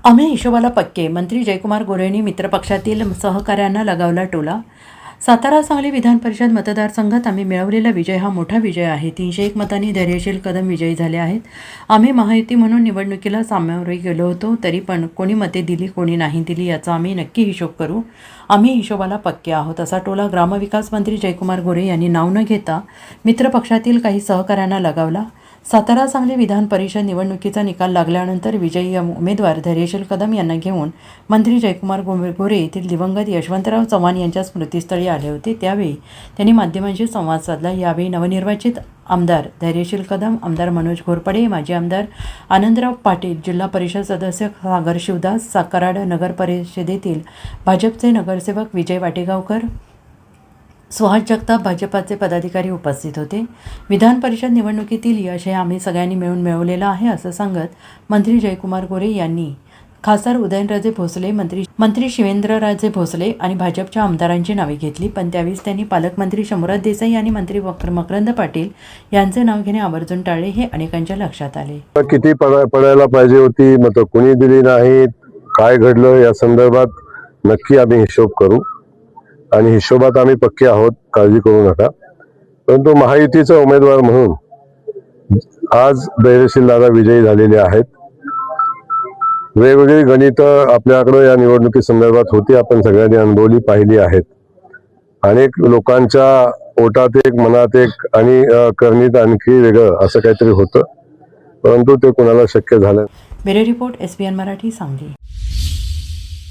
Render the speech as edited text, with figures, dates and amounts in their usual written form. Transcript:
आम्ही हिशोबाला पक्के. मंत्री जयकुमार गोरेंनी मित्रपक्षातील सहकाऱ्यांना लगावला टोला. सातारा सांगली विधान परिषद मतदारसंघात आम्ही मिळवलेला विजय हा मोठा विजय आहे. 301 मतांनी धैर्यशील कदम विजयी झाले आहेत. आम्ही महायुती म्हणून निवडणुकीला सामोरे गेलो होतो, तरी पण कोणी मते दिली, कोणी नाही दिली याचा आम्ही नक्की हिशोब करू. आम्ही हिशोबाला पक्के आहोत, असा टोला ग्रामविकास मंत्री जयकुमार गोरे यांनी नाव न घेता मित्रपक्षातील काही सहकाऱ्यांना लगावला. सातारा सांगली विधान परिषद निवडणुकीचा निकाल लागल्यानंतर विजयी उमेदवार धैर्यशील कदम यांना घेऊन मंत्री जयकुमार गोरे येथील दिवंगत यशवंतराव चव्हाण यांच्या स्मृतीस्थळी आले होते. त्यावेळी त्यांनी माध्यमांशी संवाद साधला. यावेळी नवनिर्वाचित आमदार धैर्यशील कदम, आमदार मनोज घोरपडे, माजी आमदार आनंदराव पाटील, जिल्हा परिषद सदस्य सागर शिवदास, कराड नगर परिषदेतील भाजपचे नगरसेवक विजय वाटेगावकर, सुहास जगताप, भाजपाचे पदाधिकारी उपस्थित होते. विधान परिषद निवडणुकीतील यश हे आम्ही सगळ्यांनी मिळून मिळवलेलं आहे, असं सांगत मंत्री जयकुमार गोरे यांनी खासदार उदयनराजे भोसले, मंत्री शिवेंद्रराजे भोसले आणि भाजपच्या आमदारांची नावे घेतली. पण त्यावेळेस त्यांनी पालकमंत्री शंभूराज देसाई आणि मंत्री मकरंद पाटील यांचे नाव घेणे आवर्जून टाळले, हे अनेकांच्या लक्षात आले. किती पडायला पाहिजे होती, मतं कोणी दिली नाहीत, काय घडलं या संदर्भात नक्की आम्ही हिशोब करू आणि हिशोबात आम्ही पक्के आहोत, काळजी करू नका. परंतु महायुतीचा उमेदवार म्हणून आज धैर्यशील दादा विजयी झालेले आहेत. वेगवेगळी गणितं आपल्याकडे या निवडणुकी संदर्भात होती, आपण सगळ्यांनी अनुभवली, पाहिली आहेत. अनेक लोकांच्या ओटात एक, मनात एक आणि करणीत आणखी वेगळं असं काहीतरी होतं, परंतु ते कोणाला शक्य झालं. Bureau report, SBN Marathi, Sangli.